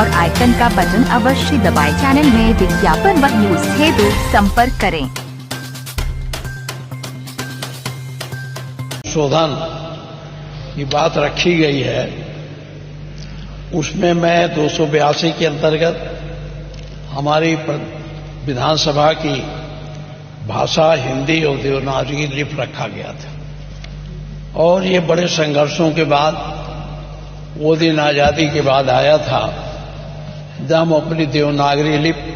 और आइकन का बटन अवश्य दबाएं। चैनल में विज्ञापन व न्यूज हेतु संपर्क करें। संशोधन की बात रखी गई है, उसमें मैं 282 के अंतर्गत हमारी विधानसभा की भाषा हिंदी और देवनागरी लिपि रखा गया था। और ये बड़े संघर्षों के बाद वो दिन आजादी के बाद आया था जब हम अपनी देवनागरी लिपि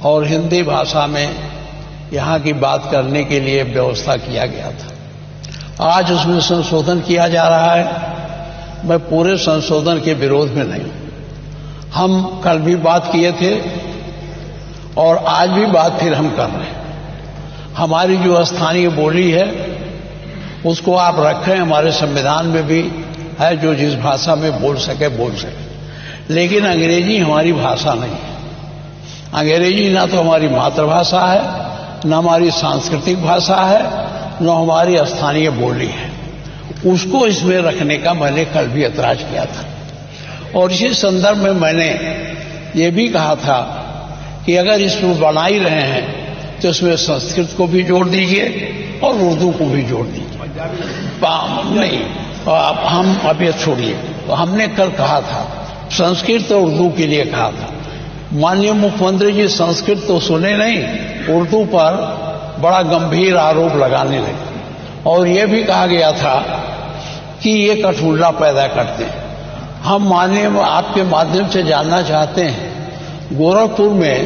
और हिंदी भाषा में यहाँ की बात करने के लिए व्यवस्था किया गया था। आज उसमें संशोधन किया जा रहा है। मैं पूरे संशोधन के विरोध में नहीं हूं। हम कल भी बात किए थे और आज भी बात फिर हम कर रहे हैं। हमारी जो स्थानीय बोली है उसको आप रखें, हमारे संविधान में भी है, जो जिस भाषा में बोल सके। लेकिन अंग्रेजी हमारी भाषा नहीं है। अंग्रेजी ना तो हमारी मातृभाषा है, न हमारी सांस्कृतिक भाषा है, न हमारी स्थानीय बोली है। उसको इसमें रखने का मैंने कल भी ऐतराज किया था। और इसी संदर्भ में मैंने ये भी कहा था कि अगर इसको बना ही रहे हैं तो इसमें संस्कृत को भी जोड़ दीजिए और उर्दू को भी जोड़ दीजिए। नहीं, हम अब ये छोड़िए। तो हमने कल कहा था संस्कृत और उर्दू के लिए कहा था। माननीय मुख्यमंत्री जी संस्कृत तो सुने नहीं, उर्दू पर बड़ा गंभीर आरोप लगाने लगे। और ये भी कहा गया था कि ये कठपुतला पैदा करते हैं। हम माननीय आपके माध्यम से जानना चाहते हैं, गोरखपुर में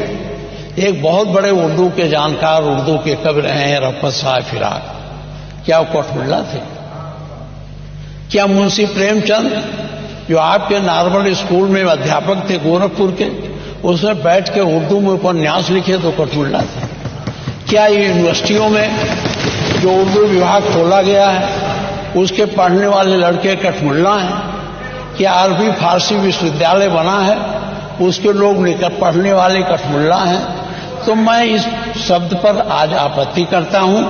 एक बहुत बड़े उर्दू के जानकार, उर्दू के कवि रहे हैं रफ़त साहब फिराक। क्या वो कठपुतला थे? क्या मुंशी प्रेमचंद जो आपके नॉर्मल स्कूल में अध्यापक थे गोरखपुर के, उसमें बैठ के उर्दू में उपन्यास लिखे तो कठपुतला थे? क्या यूनिवर्सिटियों में जो उर्दू विभाग खोला गया है उसके पढ़ने वाले लड़के कठपुतला हैं? क्या अरबी फारसी विश्वविद्यालय बना है उसके लोग लेकर पढ़ने वाले कठपुतला हैं? तो मैं इस शब्द पर आज आपत्ति करता हूं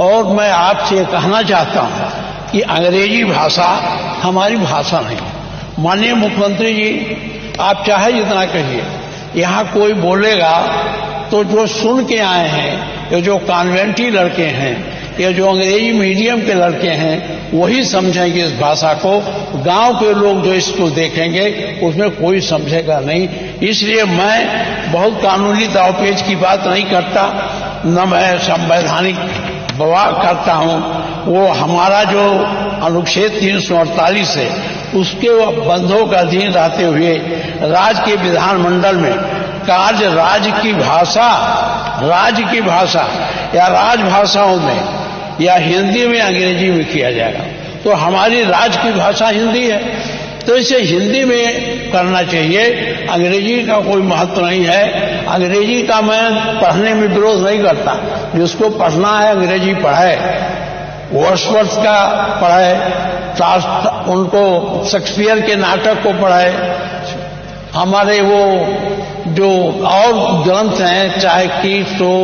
और मैं आपसे कहना चाहता हूं कि अंग्रेजी भाषा हमारी भाषा नहीं। माननीय मुख्यमंत्री जी, आप चाहे जितना कहिए, यहां कोई बोलेगा तो जो सुन के आए हैं या जो कॉन्वेंटी लड़के हैं या जो अंग्रेजी मीडियम के लड़के हैं वही समझेंगे इस भाषा को। गांव के लोग जो इसको देखेंगे उसमें कोई समझेगा नहीं। इसलिए मैं बहुत कानूनी दावपेच की बात नहीं करता, न मैं संवैधानिक बवाल करता हूं। वो हमारा जो अनुच्छेद 348 है उसके बंधों का अधीन रहते हुए राज्य के विधानमंडल में कार्य राज्य की भाषा या राजभाषाओं में या हिंदी में अंग्रेजी में किया जाएगा। तो हमारी राज्य की भाषा हिंदी है तो इसे हिंदी में करना चाहिए। अंग्रेजी का कोई महत्व नहीं है। अंग्रेजी का मैं पढ़ने में विरोध नहीं करता। जिसको पढ़ना है अंग्रेजी पढ़े, वर्ड्सवर्थ का पढ़े, उनको शेक्सपियर के नाटक को पढ़े, हमारे वो जो और ग्रंथ हैं चाहे कीट्स हो,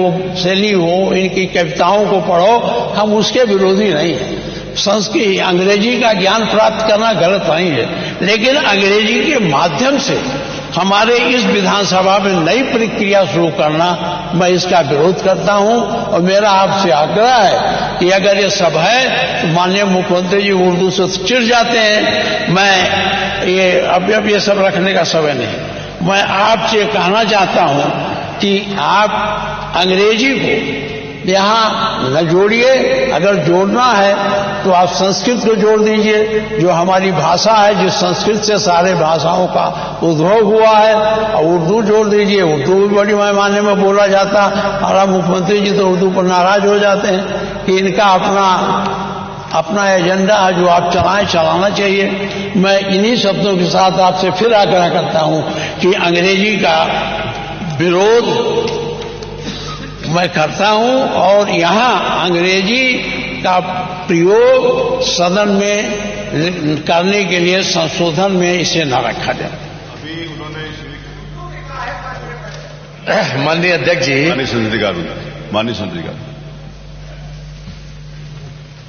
शैली हो, इनकी कविताओं को पढ़ो। हम उसके विरोधी नहीं हैं। संस्कृत अंग्रेजी का ज्ञान प्राप्त करना गलत नहीं है, लेकिन अंग्रेजी के माध्यम से हमारे इस विधानसभा में नई प्रक्रिया शुरू करना, मैं इसका विरोध करता हूं। और मेरा आपसे आग्रह है कि अगर ये सब है तो माननीय मुख्यमंत्री जी उर्दू से चिढ़ जाते हैं। मैं ये अब ये सब रखने का समय नहीं। मैं आपसे कहना चाहता हूं कि आप अंग्रेजी को यहां न जोड़िए। अगर जोड़ना है तो आप संस्कृत को जोड़ दीजिए, जो हमारी भाषा है, जिस संस्कृत से सारे भाषाओं का उद्भव हुआ है। और उर्दू जोड़ दीजिए। उर्दू भी बड़ी पैमाने में बोला जाता। हमारा मुख्यमंत्री जी तो उर्दू पर नाराज हो जाते हैं कि इनका अपना एजेंडा है जो आप चलाना चाहिए। मैं इन्हीं शब्दों के साथ आपसे फिर आग्रह करता हूं कि अंग्रेजी का विरोध मैं करता हूं और यहां अंग्रेजी का प्रयोग सदन में करने के लिए संशोधन में इसे न रखा जाए। अभी उन्होंने माननीय अध्यक्ष जी, माननीय संसदीय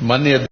माननीय